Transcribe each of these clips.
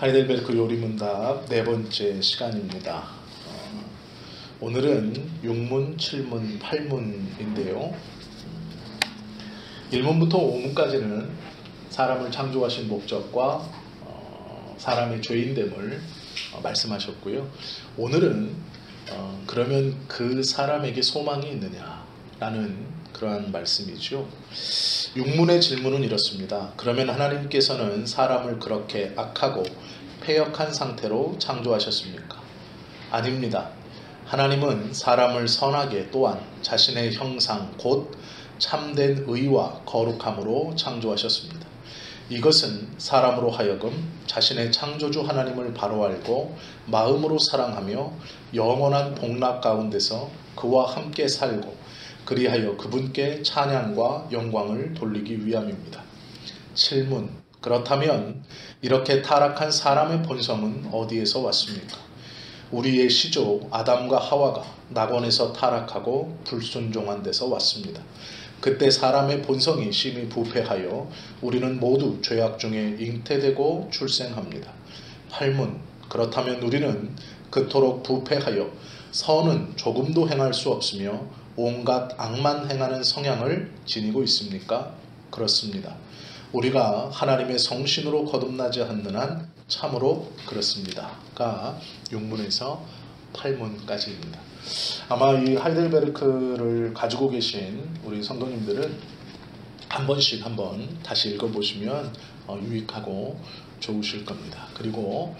하이델베르크 요리문답 네 번째 시간입니다. 오늘은 6문, 7문, 8문인데요. 1문부터 5문까지는 사람을 창조하신 목적과 사람의 죄인됨을 말씀하셨고요. 오늘은 그러면 그 사람에게 소망이 있느냐라는 그러한 말씀이죠. 6문의 질문은 이렇습니다. 그러면 하나님께서는 사람을 그렇게 악하고 패역한 상태로 창조하셨습니까? 아닙니다. 하나님은 사람을 선하게 또한 자신의 형상 곧 참된 의와 거룩함으로 창조하셨습니다. 이것은 사람으로 하여금 자신의 창조주 하나님을 바로 알고 마음으로 사랑하며 영원한 복락 가운데서 그와 함께 살고 그리하여 그분께 찬양과 영광을 돌리기 위함입니다. 7문. 그렇다면 이렇게 타락한 사람의 본성은 어디에서 왔습니까? 우리의 시조 아담과 하와가 낙원에서 타락하고 불순종한 데서 왔습니다. 그때 사람의 본성이 심히 부패하여 우리는 모두 죄악 중에 잉태되고 출생합니다. 8문. 그렇다면 우리는 그토록 부패하여 선은 조금도 행할 수 없으며 온갖 악만 행하는 성향을 지니고 있습니까? 그렇습니다. 우리가 하나님의 성신으로 거듭나지 않는 한 참으로 그렇습니다.가 6문에서 8문까지입니다. 아마 이 하이델베르크를 가지고 계신 우리 성도님들은 한 번씩 한번 다시 읽어보시면 유익하고 좋으실 겁니다. 그리고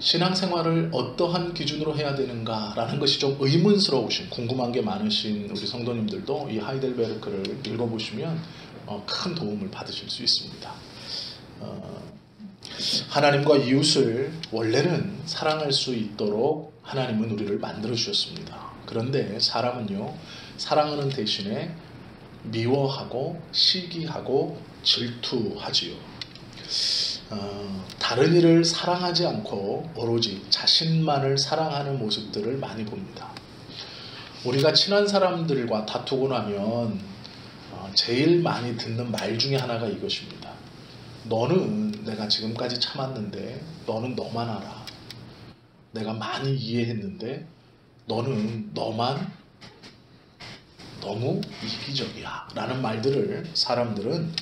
신앙생활을 어떠한 기준으로 해야 되는가라는 것이 좀 의문스러우신, 궁금한 게 많으신 우리 성도님들도 이 하이델베르크를 읽어보시면 큰 도움을 받으실 수 있습니다. 하나님과 이웃을 원래는 사랑할 수 있도록 하나님은 우리를 만들어 주셨습니다. 그런데 사람은요, 사랑하는 대신에 미워하고 시기하고 질투하지요. 다른 이를 사랑하지 않고 오로지 자신만을 사랑하는 모습들을 많이 봅니다. 우리가 친한 사람들과 다투고 나면 제일 많이 듣는 말 중에 하나가 이것입니다. 너는 내가 지금까지 참았는데 너는 너만 알아. 내가 많이 이해했는데 너는 너만 너무 이기적이야 라는 말들을 사람들은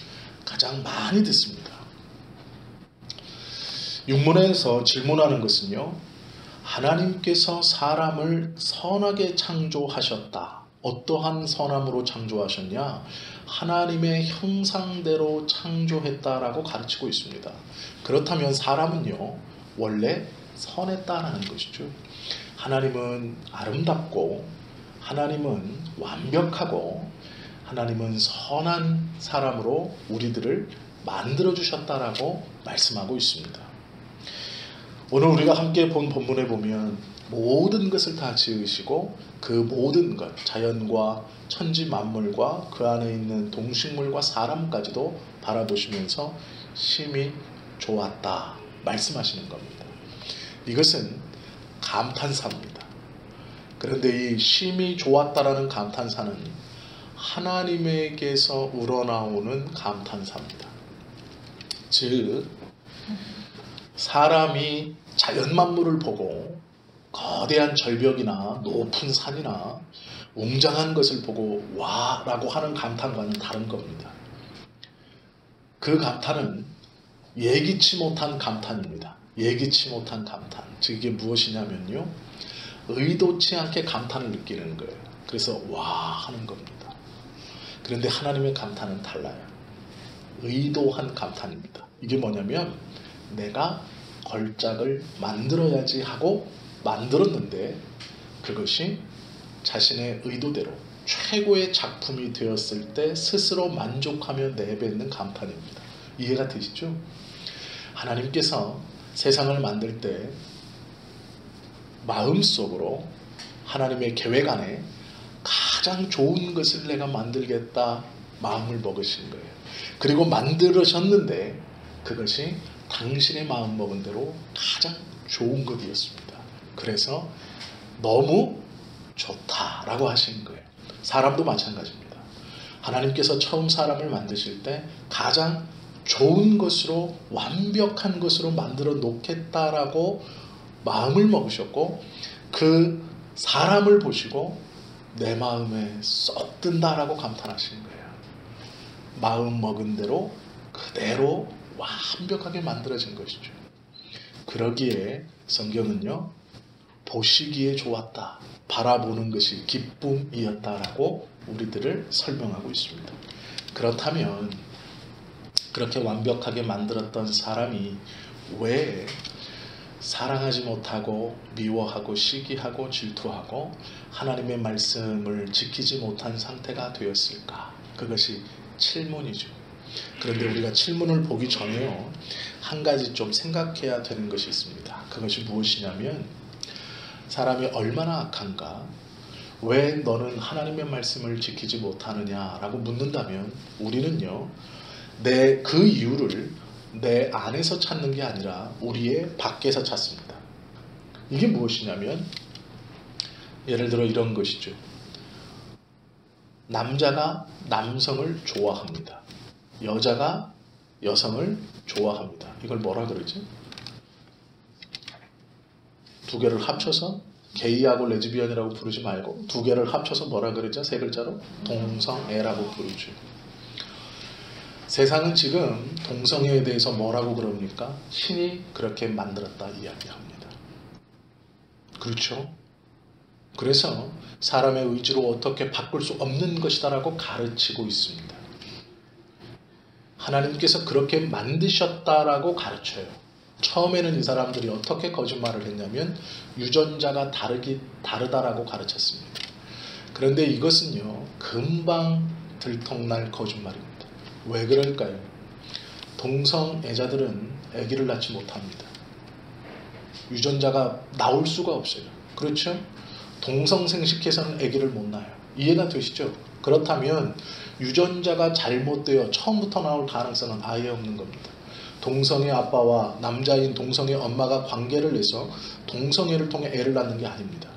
가장 많이 듣습니다. 6문에서 질문하는 것은요, 하나님께서 사람을 선하게 창조하셨다. 어떠한 선함으로 창조하셨냐? 하나님의 형상대로 창조했다라고 가르치고 있습니다. 그렇다면 사람은요, 원래 선했다라는 것이죠. 하나님은 아름답고 하나님은 완벽하고 하나님은 선한 사람으로 우리들을 만들어 주셨다라고 말씀하고 있습니다. 오늘 우리가 함께 본 본문에 보면 모든 것을 다 지으시고 그 모든 것, 자연과 천지 만물과 그 안에 있는 동식물과 사람까지도 바라보시면서 심히 좋았다 말씀하시는 겁니다. 이것은 감탄사입니다. 그런데 이 심히 좋았다라는 감탄사는 하나님에게서 우러나오는 감탄사입니다. 즉 사람이 자연 만물을 보고 거대한 절벽이나 높은 산이나 웅장한 것을 보고 와 라고 하는 감탄과는 다른 겁니다. 그 감탄은 예기치 못한 감탄입니다. 예기치 못한 감탄. 즉 이게 무엇이냐면요, 의도치 않게 감탄을 느끼는 거예요. 그래서 와 하는 겁니다. 그런데 하나님의 감탄은 달라요. 의도한 감탄입니다. 이게 뭐냐면 내가 걸작을 만들어야지 하고 만들었는데 그것이 자신의 의도대로 최고의 작품이 되었을 때 스스로 만족하며 내뱉는 감탄입니다. 이해가 되시죠? 하나님께서 세상을 만들 때 마음속으로 하나님의 계획 안에 가장 좋은 것을 내가 만들겠다 마음을 먹으신 거예요. 그리고 만들으셨는데 그것이 당신의 마음 먹은 대로 가장 좋은 것이었습니다. 그래서 너무 좋다라고 하시는 거예요. 사람도 마찬가지입니다. 하나님께서 처음 사람을 만드실 때 가장 좋은 것으로 완벽한 것으로 만들어 놓겠다라고 마음을 먹으셨고 그 사람을 보시고 내 마음에 쏙 든다라고 감탄하시는 거예요. 마음 먹은 대로 그대로 완벽하게 만들어진 것이죠. 그러기에 성경은요, 보시기에 좋았다, 바라보는 것이 기쁨이었다라고 우리들을 설명하고 있습니다. 그렇다면 그렇게 완벽하게 만들었던 사람이 왜 사랑하지 못하고 미워하고 시기하고 질투하고 하나님의 말씀을 지키지 못한 상태가 되었을까? 그것이 칠문이죠. 그런데 우리가 칠문을 보기 전에요, 한 가지 좀 생각해야 되는 것이 있습니다. 그것이 무엇이냐면, 사람이 얼마나 악한가, 왜 너는 하나님의 말씀을 지키지 못하느냐라고 묻는다면 우리는요, 그 이유를 내 안에서 찾는 게 아니라 우리의 밖에서 찾습니다. 이게 무엇이냐면, 예를 들어 이런 것이죠. 남자가 남성을 좋아합니다. 여자가 여성을 좋아합니다. 이걸 뭐라 그러지? 두 개를 합쳐서 게이하고 레즈비언이라고 부르지 말고 두 개를 합쳐서 뭐라 그러죠? 세 글자로 동성애라고 부르죠. 세상은 지금 동성애에 대해서 뭐라고 그럽니까? 신이 그렇게 만들었다 이야기합니다. 그렇죠? 그래서 사람의 의지로 어떻게 바꿀 수 없는 것이다라고 가르치고 있습니다. 하나님께서 그렇게 만드셨다라고 가르쳐요. 처음에는 이 사람들이 어떻게 거짓말을 했냐면 유전자가 다르다라고 가르쳤습니다. 그런데 이것은요, 금방 들통날 거짓말입니다. 왜 그럴까요? 동성애자들은 아기를 낳지 못합니다. 유전자가 나올 수가 없어요. 그렇죠? 동성생식해서는 아기를 못 낳아요. 이해가 되시죠? 그렇다면 유전자가 잘못되어 처음부터 나올 가능성은 아예 없는 겁니다. 동성애 아빠와 남자인 동성애 엄마가 관계를 내서 동성애를 통해 애를 낳는 게 아닙니다.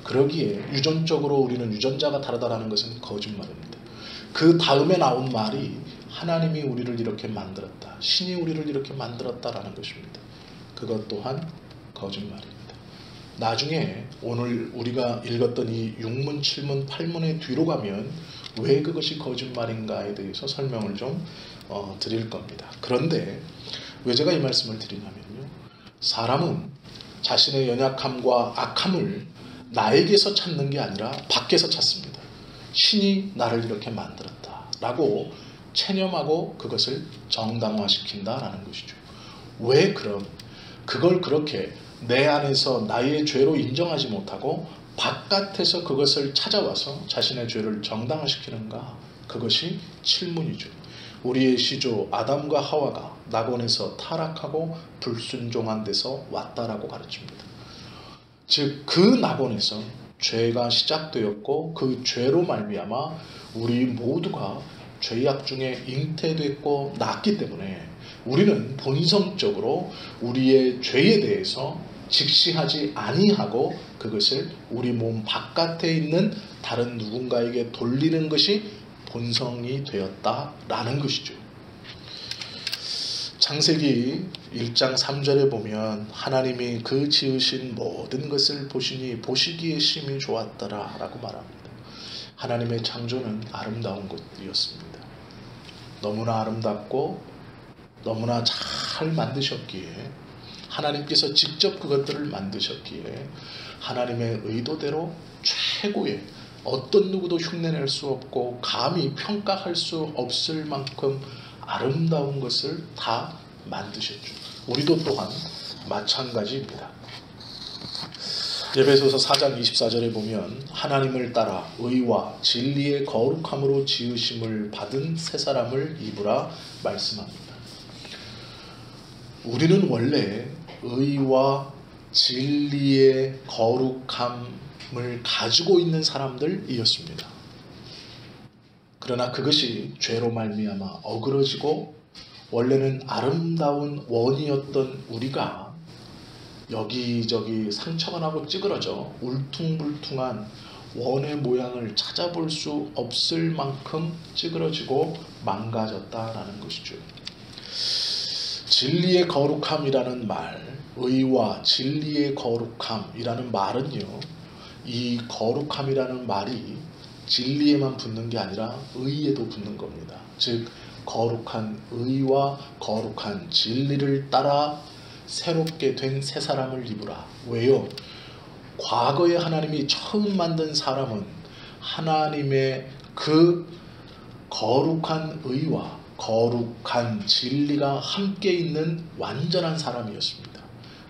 그러기에 유전적으로 우리는 유전자가 다르다라는 것은 거짓말입니다. 그 다음에 나온 말이 하나님이 우리를 이렇게 만들었다, 신이 우리를 이렇게 만들었다라는 것입니다. 그것 또한 거짓말입니다. 나중에 오늘 우리가 읽었던 이 6문, 7문, 8문의 뒤로 가면 왜 그것이 거짓말인가에 대해서 설명을 좀 드릴 겁니다. 그런데 왜 제가 이 말씀을 드리냐면요, 사람은 자신의 연약함과 악함을 나에게서 찾는 게 아니라 밖에서 찾습니다. 신이 나를 이렇게 만들었다 라고 체념하고 그것을 정당화시킨다라는 것이죠. 왜 그럼 그걸 그렇게 내 안에서 나의 죄로 인정하지 못하고 바깥에서 그것을 찾아와서 자신의 죄를 정당화시키는가? 그것이 칠문이죠. 우리의 시조 아담과 하와가 낙원에서 타락하고 불순종한 데서 왔다라고 가르칩니다. 즉 그 낙원에서 죄가 시작되었고 그 죄로 말미암아 우리 모두가 죄악 중에 잉태됐고 났기 때문에 우리는 본성적으로 우리의 죄에 대해서 직시하지 아니하고 그것을 우리 몸 바깥에 있는 다른 누군가에게 돌리는 것이 본성이 되었다라는 것이죠. 창세기 1장 3절에 보면 하나님이 그 지으신 모든 것을 보시니 보시기에 심히 좋았더라 라고 말합니다. 하나님의 창조는 아름다운 것이었습니다. 너무나 아름답고 너무나 잘 만드셨기에, 하나님께서 직접 그것들을 만드셨기에 하나님의 의도대로 최고의, 어떤 누구도 흉내낼 수 없고 감히 평가할 수 없을 만큼 아름다운 것을 다 만드셨죠. 우리도 또한 마찬가지입니다. 에베소서 4장 24절에 보면 하나님을 따라 의와 진리의 거룩함으로 지으심을 받은 새 사람을 입으라 말씀합니다. 우리는 원래 의와 진리의 거룩함을 가지고 있는 사람들이었습니다. 그러나 그것이 죄로 말미암아 어그러지고 원래는 아름다운 원이었던 우리가 여기저기 상처가 나고 찌그러져 울퉁불퉁한 원의 모양을 찾아볼 수 없을 만큼 찌그러지고 망가졌다라는 것이죠. 진리의 거룩함이라는 말, 의와 진리의 거룩함이라는 말은요, 이 거룩함이라는 말이 진리에만 붙는 게 아니라 의에도 붙는 겁니다. 즉 거룩한 의와 거룩한 진리를 따라 새롭게 된 새 사람을 입으라. 왜요? 과거에 하나님이 처음 만든 사람은 하나님의 그 거룩한 의와 거룩한 진리가 함께 있는 완전한 사람이었습니다.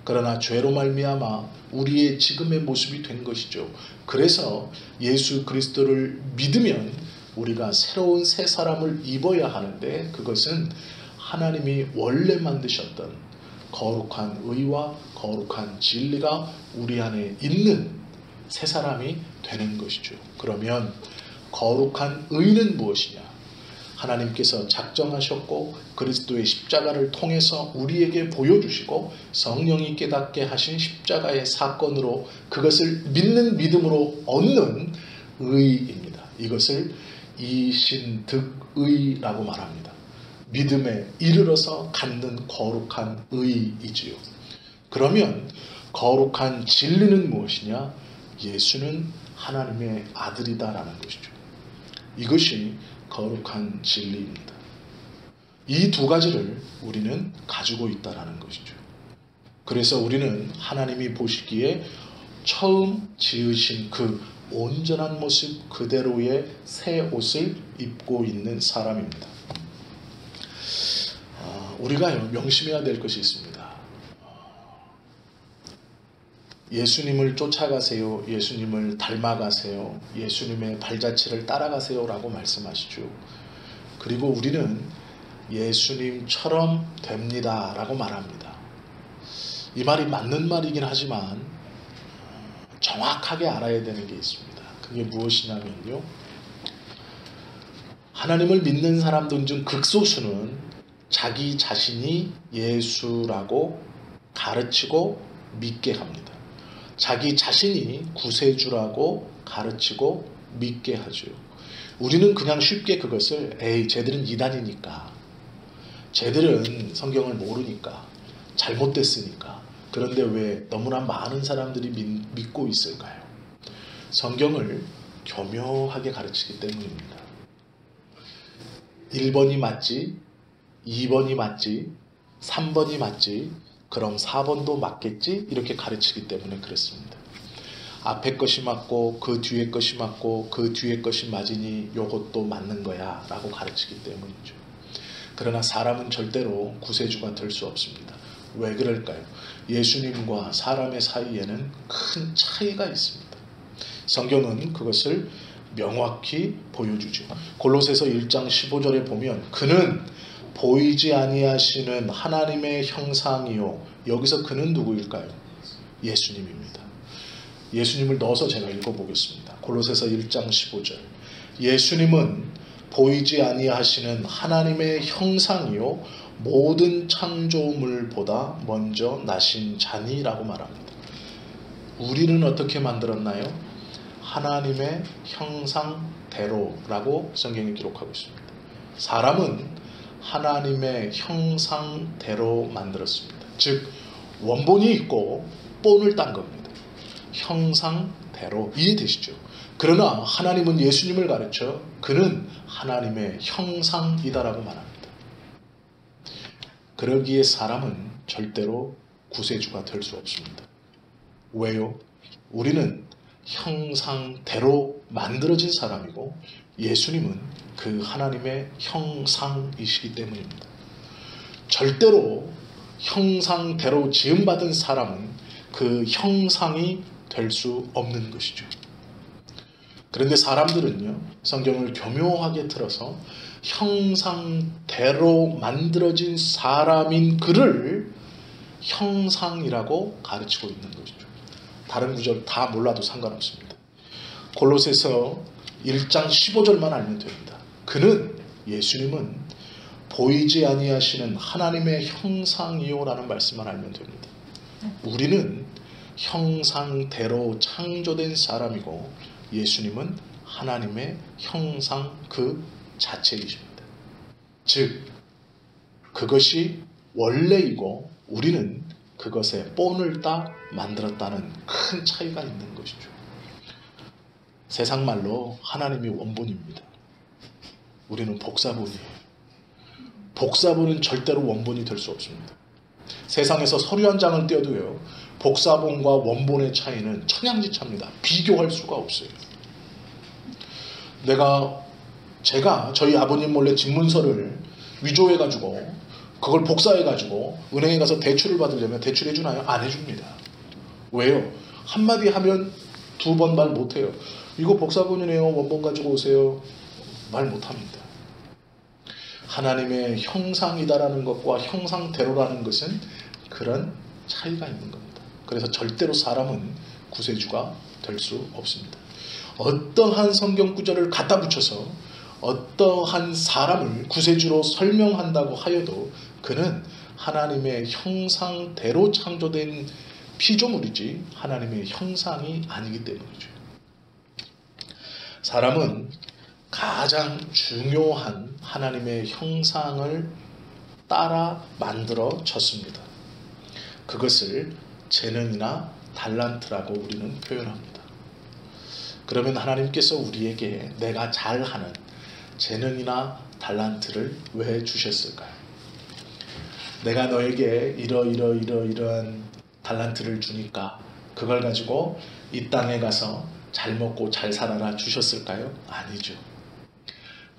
그러나 죄로 말미암아 우리의 지금의 모습이 된 것이죠. 그래서 예수 그리스도를 믿으면 우리가 새로운 새 사람을 입어야 하는데, 그것은 하나님이 원래 만드셨던 거룩한 의와 거룩한 진리가 우리 안에 있는 새 사람이 되는 것이죠. 그러면 거룩한 의는 무엇이냐? 하나님께서 작정하셨고 그리스도의 십자가를 통해서 우리에게 보여주시고 성령이 깨닫게 하신 십자가의 사건으로 그것을 믿는 믿음으로 얻는 의입니다. 이것을 이신득의라고 말합니다. 믿음에 이르러서 갖는 거룩한 의이지요. 그러면 거룩한 진리는 무엇이냐? 예수는 하나님의 아들이다라는 것이죠. 이것이 거룩한 진리입니다. 이 두 가지를 우리는 가지고 있다라는 것이죠. 그래서 우리는 하나님이 보시기에 처음 지으신 그 온전한 모습 그대로의 새 옷을 입고 있는 사람입니다. 우리가 명심해야 될 것이 있습니다. 예수님을 쫓아가세요. 예수님을 닮아가세요. 예수님의 발자취를 따라가세요 라고 말씀하시죠. 그리고 우리는 예수님처럼 됩니다 라고 말합니다. 이 말이 맞는 말이긴 하지만 정확하게 알아야 되는 게 있습니다. 그게 무엇이냐면요, 하나님을 믿는 사람들 중 극소수는 자기 자신이 예수라고 가르치고 믿게 합니다. 자기 자신이 구세주라고 가르치고 믿게 하죠. 우리는 그냥 쉽게 그것을 쟤들은 이단이니까, 쟤들은 성경을 모르니까, 잘못됐으니까, 그런데 왜 너무나 많은 사람들이 믿고 있을까요? 성경을 교묘하게 가르치기 때문입니다. 1번이 맞지, 2번이 맞지, 3번이 맞지, 그럼 4번도 맞겠지? 이렇게 가르치기 때문에 그렇습니다. 앞에 것이 맞고 그 뒤에 것이 맞고 그 뒤에 것이 맞으니 요것도 맞는 거야 라고 가르치기 때문이죠. 그러나 사람은 절대로 구세주가 될 수 없습니다. 왜 그럴까요? 예수님과 사람의 사이에는 큰 차이가 있습니다. 성경은 그것을 명확히 보여주죠. 골로새서 1장 15절에 보면 그는 보이지 아니하시는 하나님의 형상이요. 여기서 그는 누구일까요? 예수님입니다. 예수님을 넣어서 제가 읽어보겠습니다. 골로새서 1장 15절. 예수님은 보이지 아니하시는 하나님의 형상이요 모든 창조물보다 먼저 나신 자니라고 말합니다. 우리는 어떻게 만들었나요? 하나님의 형상대로라고 성경이 기록하고 있습니다. 사람은 하나님의 형상대로 만들었습니다. 즉 원본이 있고 본을 딴 겁니다. 형상대로. 이해되시죠? 그러나 하나님은 예수님을 가르쳐 그는 하나님의 형상이다라고 말합니다. 그러기에 사람은 절대로 구세주가 될 수 없습니다. 왜요? 우리는 형상대로 만들어진 사람이고 예수님은 그 하나님의 형상이시기 때문입니다. 절대로 형상대로 지음받은 사람은 그 형상이 될 수 없는 것이죠. 그런데 사람들은요, 성경을 교묘하게 틀어서 형상대로 만들어진 사람인 그를 형상이라고 가르치고 있는 것이죠. 다른 구절 다 몰라도 상관없습니다. 골로새서 1장 15절만 알면 됩니다. 그는, 예수님은 보이지 아니하시는 하나님의 형상이요 라는 말씀만 알면 됩니다. 우리는 형상대로 창조된 사람이고 예수님은 하나님의 형상 그 자체이십니다. 즉 그것이 원래이고 우리는 그것에 본을 따 만들었다는 큰 차이가 있는 것이죠. 세상 말로 하나님이 원본입니다. 우리는 복사본이에요. 복사본은 절대로 원본이 될 수 없습니다. 세상에서 서류 한 장을 떼어도요, 복사본과 원본의 차이는 천양지차입니다. 비교할 수가 없어요. 제가 저희 아버님 몰래 집문서를 위조해가지고 그걸 복사해가지고 은행에 가서 대출을 받으려면 대출해주나요? 안 해줍니다. 왜요? 한마디 하면 두 번 말 못해요. 이거 복사본이네요. 원본 가지고 오세요. 말 못합니다. 하나님의 형상이다라는 것과 형상대로라는 것은 그런 차이가 있는 겁니다. 그래서 절대로 사람은 구세주가 될 수 없습니다. 어떠한 성경 구절을 갖다 붙여서 어떠한 사람을 구세주로 설명한다고 하여도 그는 하나님의 형상대로 창조된 피조물이지 하나님의 형상이 아니기 때문이죠. 사람은 가장 중요한 하나님의 형상을 따라 만들어졌습니다. 그것을 재능이나 달란트라고 우리는 표현합니다. 그러면 하나님께서 우리에게 내가 잘하는 재능이나 달란트를 왜 주셨을까요? 내가 너에게 이러한 달란트를 주니까 그걸 가지고 이 땅에 가서 잘 먹고 잘 살아라 주셨을까요? 아니죠.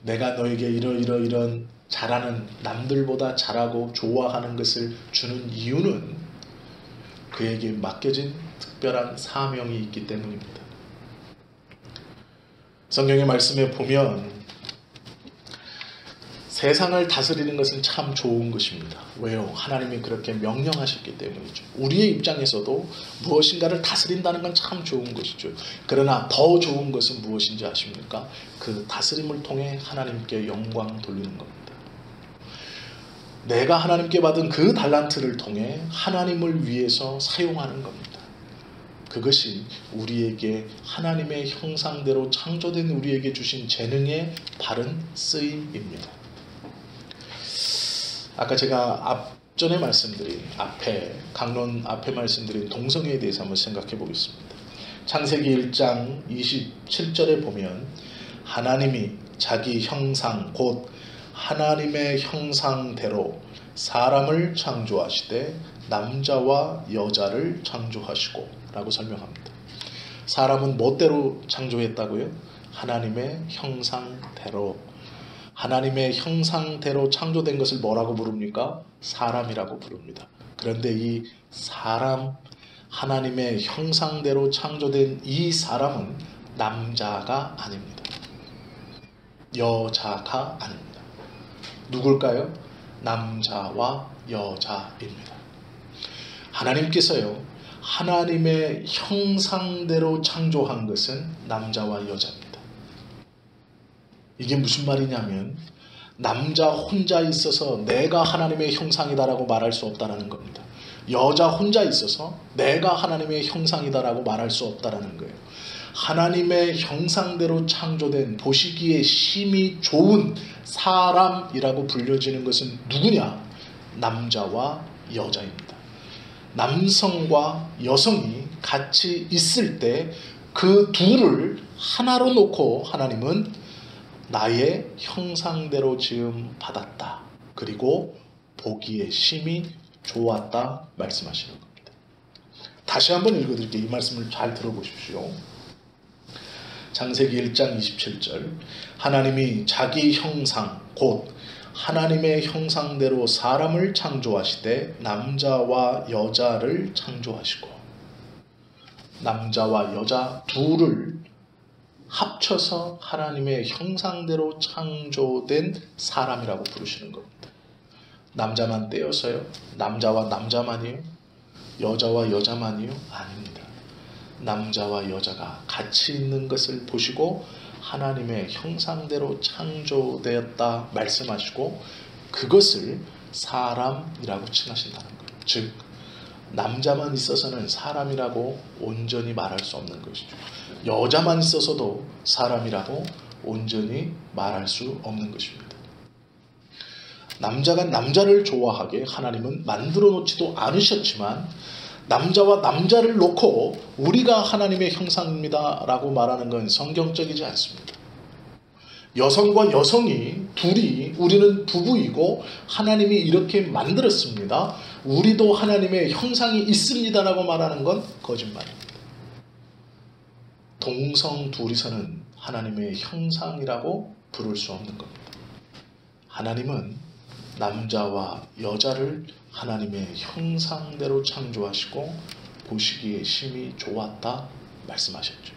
내가 너에게 이런 잘하는, 남들보다 잘하고 좋아하는 것을 주는 이유는 그에게 맡겨진 특별한 사명이 있기 때문입니다. 성경의 말씀에 보면 세상을 다스리는 것은 참 좋은 것입니다. 왜요? 하나님이 그렇게 명령하셨기 때문이죠. 우리의 입장에서도 무엇인가를 다스린다는 건 참 좋은 것이죠. 그러나 더 좋은 것은 무엇인지 아십니까? 그 다스림을 통해 하나님께 영광 돌리는 겁니다. 내가 하나님께 받은 그 달란트를 통해 하나님을 위해서 사용하는 겁니다. 그것이 우리에게 하나님의 형상대로 창조된 우리에게 주신 재능의 바른 쓰임입니다. 아까 제가 앞전에 말씀드린 강론 앞에 말씀드린 동성애에 대해서 한번 생각해 보겠습니다. 창세기 1장 27절에 보면 하나님이 자기 형상 곧 하나님의 형상대로 사람을 창조하시되 남자와 여자를 창조하시고 라고 설명합니다. 사람은 뭐대로 창조했다고요? 하나님의 형상대로. 하나님의 형상대로 창조된 것을 뭐라고 부릅니까? 사람이라고 부릅니다. 그런데 이 사람, 하나님의 형상대로 창조된 이 사람은 남자가 아닙니다. 여자가 아닙니다. 누굴까요? 남자와 여자입니다. 하나님께서요, 하나님의 형상대로 창조한 것은 남자와 여자입니다. 이게 무슨 말이냐면 남자 혼자 있어서 내가 하나님의 형상이다라고 말할 수 없다는 겁니다. 여자 혼자 있어서 내가 하나님의 형상이다라고 말할 수 없다는 거예요. 하나님의 형상대로 창조된 보시기에 심히 좋은 사람이라고 불려지는 것은 누구냐? 남자와 여자입니다. 남성과 여성이 같이 있을 때 그 둘을 하나로 놓고 하나님은 나의 형상대로 지음 받았다. 그리고 보기에 심히 좋았다 말씀하시는 겁니다. 다시 한번 읽어드릴게요. 이 말씀을 잘 들어보십시오. 창세기 1장 27절 하나님이 자기 형상 곧 하나님의 형상대로 사람을 창조하시되 남자와 여자를 창조하시고 남자와 여자 둘을 합쳐서 하나님의 형상대로 창조된 사람이라고 부르시는 겁니다. 남자만 떼어서요? 남자와 남자만이요? 여자와 여자만이요? 아닙니다. 남자와 여자가 같이 있는 것을 보시고 하나님의 형상대로 창조되었다 말씀하시고 그것을 사람이라고 칭하신다는 거예요. 즉 남자만 있어서는 사람이라고 온전히 말할 수 없는 것이죠. 여자만 있어서도 사람이라고 온전히 말할 수 없는 것입니다. 남자가 남자를 좋아하게 하나님은 만들어 놓지도 않으셨지만 남자와 남자를 놓고 우리가 하나님의 형상입니다 라고 말하는 건 성경적이지 않습니다. 여성과 여성이 둘이 우리는 부부이고 하나님이 이렇게 만들었습니다. 우리도 하나님의 형상이 있습니다 라고 말하는 건 거짓말입니다. 동성 둘이서는 하나님의 형상이라고 부를 수 없는 겁니다. 하나님은 남자와 여자를 하나님의 형상대로 창조하시고 보시기에 심히 좋았다 말씀하셨죠.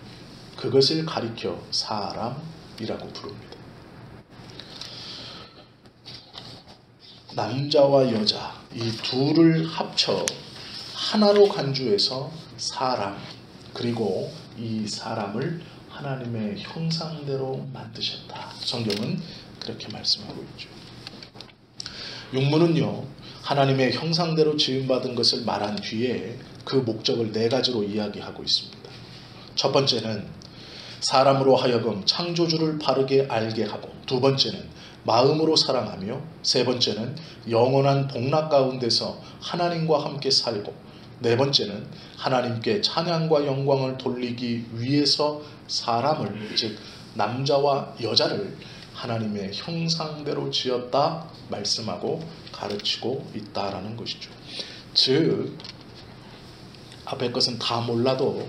그것을 가리켜 사람이라고 부릅니다. 남자와 여자 이 둘을 합쳐 하나로 간주해서 사람, 그리고 이 사람을 하나님의 형상대로 만드셨다. 성경은 그렇게 말씀하고 있죠. 육문은요, 하나님의 형상대로 지음받은 것을 말한 뒤에 그 목적을 네 가지로 이야기하고 있습니다. 첫 번째는 사람으로 하여금 창조주를 바르게 알게 하고, 두 번째는 마음으로 사랑하며, 세 번째는 영원한 복락 가운데서 하나님과 함께 살고, 네 번째는 하나님께 찬양과 영광을 돌리기 위해서 사람을, 즉 남자와 여자를 하나님의 형상대로 지었다 말씀하고 가르치고 있다라는 것이죠. 즉 앞에 것은 다 몰라도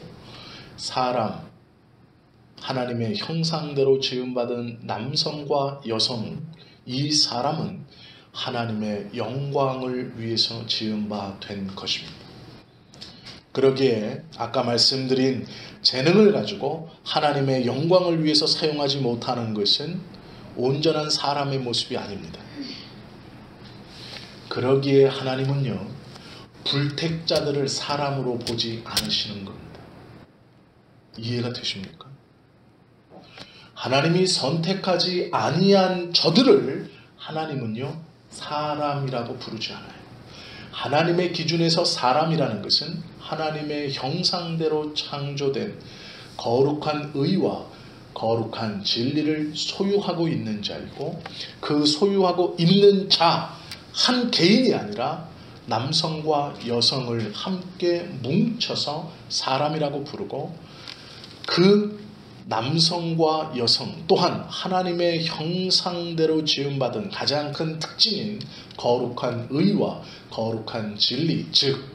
사람, 하나님의 형상대로 지음받은 남성과 여성, 이 사람은 하나님의 영광을 위해서 지음받은 것입니다. 그러기에 아까 말씀드린 재능을 가지고 하나님의 영광을 위해서 사용하지 못하는 것은 온전한 사람의 모습이 아닙니다. 그러기에 하나님은요, 불택자들을 사람으로 보지 않으시는 겁니다. 이해가 되십니까? 하나님이 선택하지 아니한 저들을 하나님은요, 사람이라고 부르지 않아요. 하나님의 기준에서 사람이라는 것은 하나님의 형상대로 창조된 거룩한 의와 거룩한 진리를 소유하고 있는 자이고, 그 소유하고 있는 자 한 개인이 아니라 남성과 여성을 함께 뭉쳐서 사람이라고 부르고, 그 남성과 여성 또한 하나님의 형상대로 지음받은 가장 큰 특징인 거룩한 의와 거룩한 진리, 즉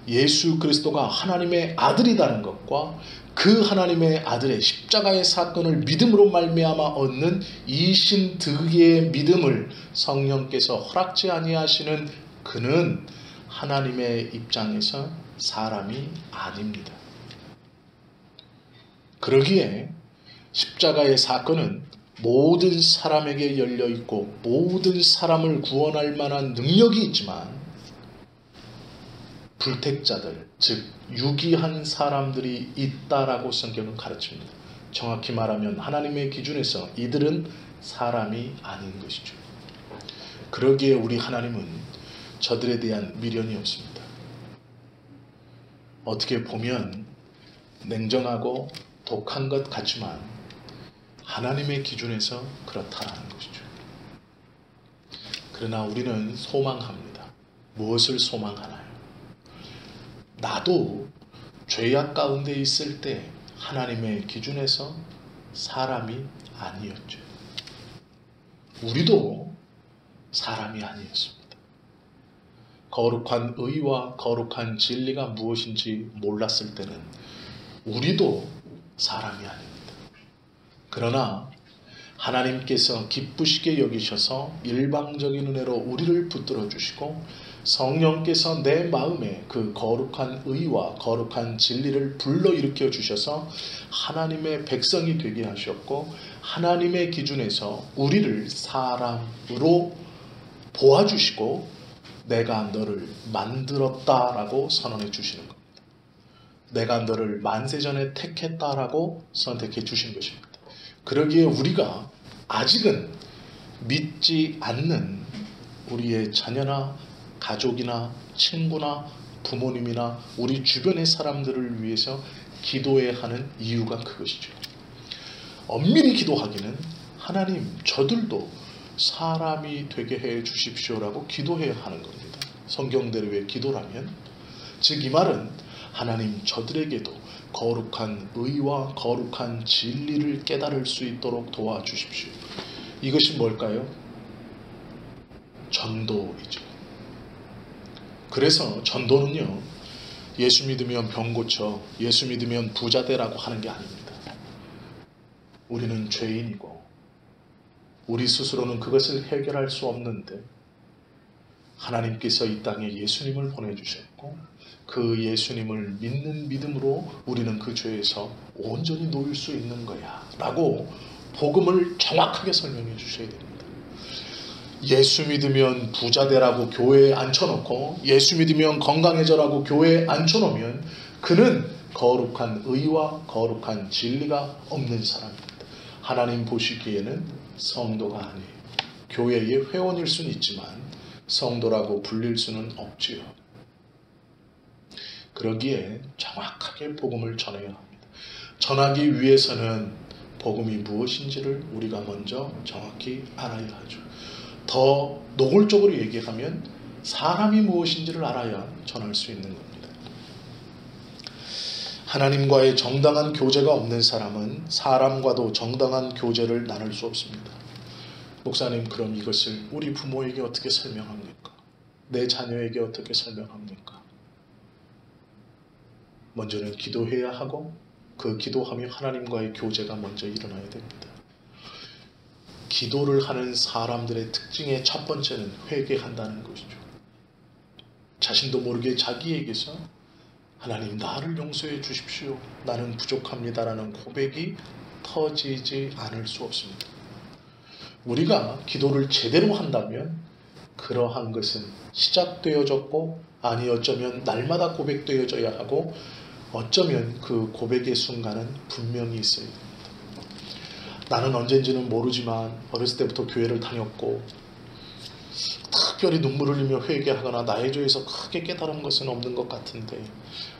예수 그리스도가 하나님의 아들이라는 것과 그 하나님의 아들의 십자가의 사건을 믿음으로 말미암아 얻는 이신득의 믿음을 성령께서 허락지 아니하시는 그는 하나님의 입장에서 사람이 아닙니다. 그러기에 십자가의 사건은 모든 사람에게 열려있고 모든 사람을 구원할 만한 능력이 있지만, 불택자들, 즉 유기한 사람들이 있다라고 성경은 가르칩니다. 정확히 말하면 하나님의 기준에서 이들은 사람이 아닌 것이죠. 그러기에 우리 하나님은 저들에 대한 미련이 없습니다. 어떻게 보면 냉정하고 독한 것 같지만 하나님의 기준에서 그렇다라는 것이죠. 그러나 우리는 소망합니다. 무엇을 소망하나요? 나도 죄악 가운데 있을 때 하나님의 기준에서 사람이 아니었죠. 우리도 사람이 아니었습니다. 거룩한 의와 거룩한 진리가 무엇인지 몰랐을 때는 우리도 사람이 아닙니다. 그러나 하나님께서 기쁘시게 여기셔서 일방적인 은혜로 우리를 붙들어 주시고, 성령께서 내 마음에 그 거룩한 의와 거룩한 진리를 불러일으켜 주셔서 하나님의 백성이 되게 하셨고, 하나님의 기준에서 우리를 사람으로 보아주시고 내가 너를 만들었다라고 선언해 주시는 겁니다. 내가 너를 만세전에 택했다라고 선택해 주신 것입니다. 그러기에 우리가 아직은 믿지 않는 우리의 자녀나 가족이나 친구나 부모님이나 우리 주변의 사람들을 위해서 기도해야 하는 이유가 그것이죠. 엄밀히 기도하기는 하나님, 저들도 사람이 되게 해 주십시오라고 기도해야 하는 겁니다. 성경대로의 기도라면, 즉 이 말은 하나님 저들에게도 거룩한 의와 거룩한 진리를 깨달을 수 있도록 도와주십시오. 이것이 뭘까요? 전도이죠. 그래서 전도는요, 예수 믿으면 병 고쳐, 예수 믿으면 부자 되라고 하는 게 아닙니다. 우리는 죄인이고 우리 스스로는 그것을 해결할 수 없는데 하나님께서 이 땅에 예수님을 보내주셨고 그 예수님을 믿는 믿음으로 우리는 그 죄에서 온전히 놓일 수 있는 거야 라고 복음을 정확하게 설명해 주셔야 됩니다. 예수 믿으면 부자 되라고 교회에 앉혀놓고 예수 믿으면 건강해져라고 교회에 앉혀놓으면 그는 거룩한 의와 거룩한 진리가 없는 사람입니다. 하나님 보시기에는 성도가 아니에요. 교회의 회원일 수는 있지만 성도라고 불릴 수는 없지요. 그러기에 정확하게 복음을 전해야 합니다. 전하기 위해서는 복음이 무엇인지를 우리가 먼저 정확히 알아야 하죠. 더 노골적으로 얘기하면 사람이 무엇인지를 알아야 전할 수 있는 겁니다. 하나님과의 정당한 교제가 없는 사람은 사람과도 정당한 교제를 나눌 수 없습니다. 목사님, 그럼 이것을 우리 부모에게 어떻게 설명합니까? 내 자녀에게 어떻게 설명합니까? 먼저는 기도해야 하고 그 기도하며 하나님과의 교제가 먼저 일어나야 됩니다. 기도를 하는 사람들의 특징의 첫 번째는 회개한다는 것이죠. 자신도 모르게 자기에게서 하나님 나를 용서해 주십시오. 나는 부족합니다라는 고백이 터지지 않을 수 없습니다. 우리가 기도를 제대로 한다면 그러한 것은 시작되어졌고 아니 어쩌면 날마다 고백되어져야 하고 어쩌면 그 고백의 순간은 분명히 있어야 됩니다. 나는 언젠지는 모르지만 어렸을 때부터 교회를 다녔고 특별히 눈물을 흘리며 회개하거나 나의 죄에서 크게 깨달은 것은 없는 것 같은데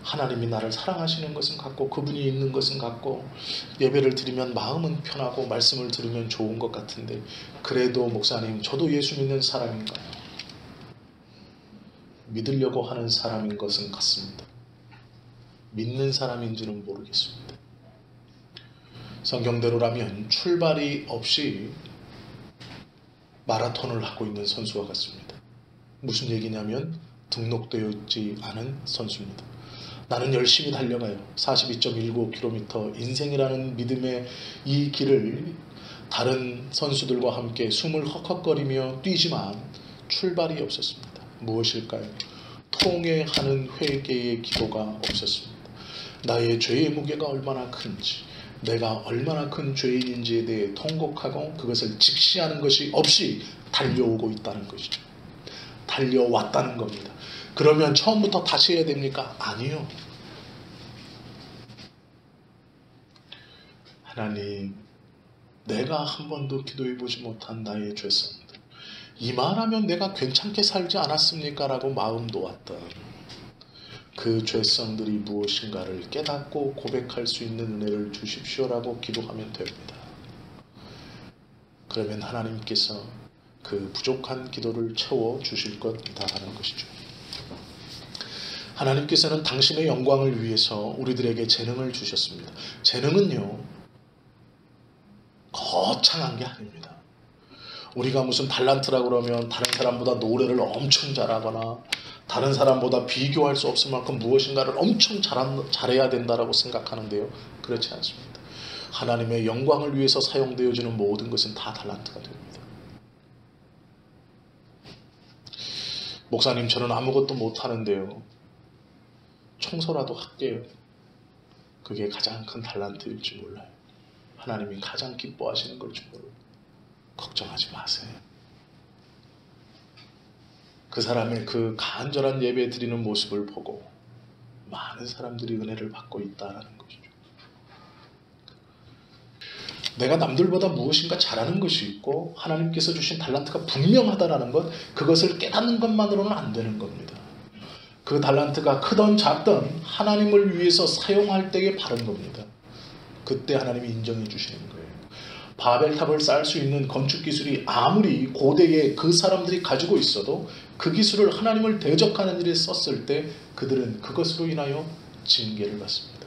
하나님이 나를 사랑하시는 것은 같고 그분이 있는 것은 같고 예배를 드리면 마음은 편하고 말씀을 들으면 좋은 것 같은데 그래도 목사님 저도 예수 믿는 사람인가요? 믿으려고 하는 사람인 것은 같습니다. 믿는 사람인지는 모르겠습니다. 성경대로라면 출발이 없이 마라톤을 하고 있는 선수와 같습니다. 무슨 얘기냐면 등록되어 있지 않은 선수입니다. 나는 열심히 달려가요. 42.19km 인생이라는 믿음의 이 길을 다른 선수들과 함께 숨을 헉헉거리며 뛰지만 출발이 없었습니다. 무엇일까요? 통회하는 회개의 기도가 없었습니다. 나의 죄의 무게가 얼마나 큰지 내가 얼마나 큰 죄인인지에 대해 통곡하고 그것을 직시하는 것이 없이 달려오고 있다는 것이죠. 달려왔다는 겁니다. 그러면 처음부터 다시 해야 됩니까? 아니요. 하나님, 내가 한 번도 기도해보지 못한 나의 죄성들 이만하면 내가 괜찮게 살지 않았습니까? 라고 마음 놓았던 그 죄성들이 무엇인가를 깨닫고 고백할 수 있는 은혜를 주십시오라고 기도하면 됩니다. 그러면 하나님께서 그 부족한 기도를 채워주실 것이다 하는 것이죠. 하나님께서는 당신의 영광을 위해서 우리들에게 재능을 주셨습니다. 재능은요 거창한 게 아닙니다. 우리가 무슨 달란트라고 그러면 다른 사람보다 노래를 엄청 잘하거나 다른 사람보다 비교할 수 없을 만큼 무엇인가를 엄청 잘해야 된다라고 생각하는데요. 그렇지 않습니다. 하나님의 영광을 위해서 사용되어지는 모든 것은 다 달란트가 됩니다. 목사님, 저는 아무것도 못하는데요. 청소라도 할게요. 그게 가장 큰 달란트일지 몰라요. 하나님이 가장 기뻐하시는 걸지 몰라요. 걱정하지 마세요. 그 사람의 그 간절한 예배 드리는 모습을 보고 많은 사람들이 은혜를 받고 있다는 것이죠. 내가 남들보다 무엇인가 잘하는 것이 있고 하나님께서 주신 달란트가 분명하다는 것, 그것을 깨닫는 것만으로는 안 되는 겁니다. 그 달란트가 크던 작던 하나님을 위해서 사용할 때에 바른 겁니다. 그때 하나님이 인정해 주시는 거예요. 바벨탑을 쌓을 수 있는 건축 기술이 아무리 고대에 그 사람들이 가지고 있어도 그 기술을 하나님을 대적하는 일에 썼을 때 그들은 그것으로 인하여 징계를 받습니다.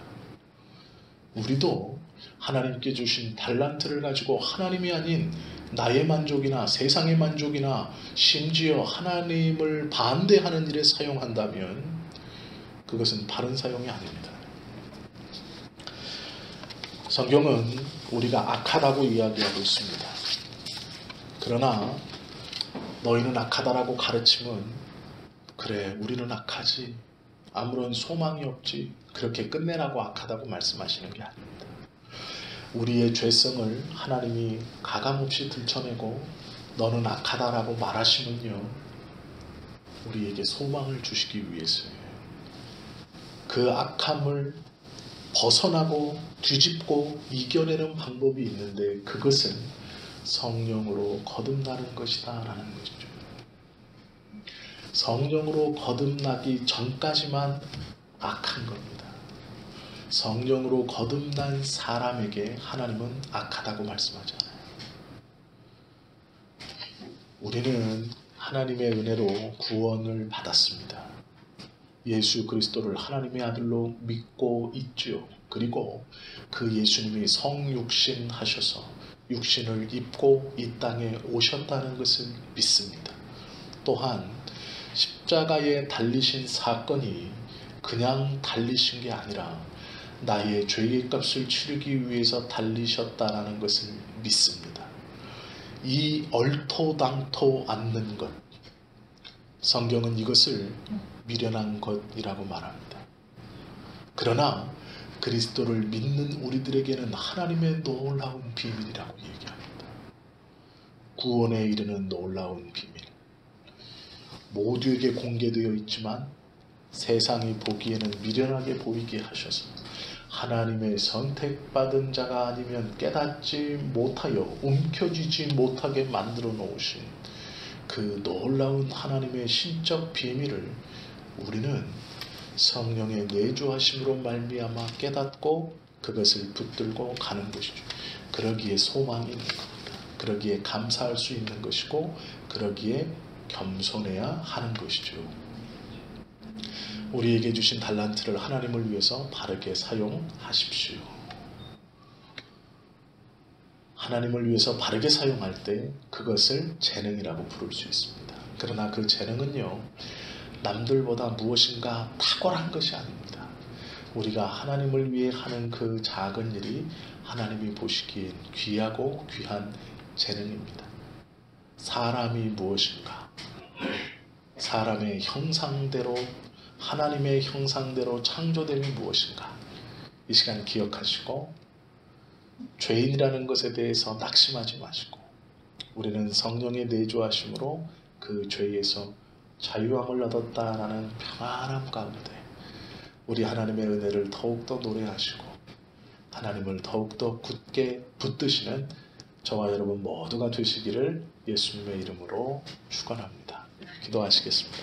우리도 하나님께 주신 달란트를 가지고 하나님이 아닌 나의 만족이나 세상의 만족이나 심지어 하나님을 반대하는 일에 사용한다면 그것은 바른 사용이 아닙니다. 성경은 우리가 악하다고 이야기하고 있습니다. 그러나 너희는 악하다라고 가르치면 그래 우리는 악하지 아무런 소망이 없지 그렇게 끝내라고 악하다고 말씀하시는 게 아닙니다. 우리의 죄성을 하나님이 가감없이 들춰내고 너는 악하다라고 말하시면요 우리에게 소망을 주시기 위해서예요. 그 악함을 벗어나고 뒤집고 이겨내는 방법이 있는데 그것은 성령으로 거듭나는 것이다 라는 것이죠. 성령으로 거듭나기 전까지만 악한 겁니다. 성령으로 거듭난 사람에게 하나님은 악하다고 말씀하지 않아요. 우리는 하나님의 은혜로 구원을 받았습니다. 예수 그리스도를 하나님의 아들로 믿고 있지요. 그리고 그 예수님이 성육신 하셔서 육신을 입고 이 땅에 오셨다는 것을 믿습니다. 또한 십자가에 달리신 사건이 그냥 달리신 게 아니라 나의 죄의 값을 치르기 위해서 달리셨다라는 것을 믿습니다. 이 얼토당토 않는 것, 성경은 이것을 미련한 것이라고 말합니다. 그러나 그리스도를 믿는 우리들에게는 하나님의 놀라운 비밀이라고 얘기합니다. 구원에 이르는 놀라운 비밀. 모두에게 공개되어 있지만 세상이 보기에는 미련하게 보이게 하셔서 하나님의 선택받은 자가 아니면 깨닫지 못하여 움켜쥐지 못하게 만들어 놓으신 그 놀라운 하나님의 신적 비밀을 우리는 성령의 내주하심으로 말미암아 깨닫고 그것을 붙들고 가는 것이죠. 그러기에 소망이 있는 겁니다. 그러기에 감사할 수 있는 것이고 그러기에 겸손해야 하는 것이죠. 우리에게 주신 달란트를 하나님을 위해서 바르게 사용하십시오. 하나님을 위해서 바르게 사용할 때 그것을 재능이라고 부를 수 있습니다. 그러나 그 재능은요 남들보다 무엇인가 탁월한 것이 아닙니다. 우리가 하나님을 위해 하는 그 작은 일이 하나님이 보시기엔 귀하고 귀한 재능입니다. 사람이 무엇인가? 사람의 형상대로 하나님의 형상대로 창조됨이 무엇인가? 이 시간 기억하시고 죄인이라는 것에 대해서 낙심하지 마시고 우리는 성령의 내주하심으로 그 죄에서 자유함을 얻었다라는 평안함 가운데 우리 하나님의 은혜를 더욱더 노래하시고 하나님을 더욱더 굳게 붙드시는 저와 여러분 모두가 되시기를 예수님의 이름으로 축원합니다. 기도하시겠습니다.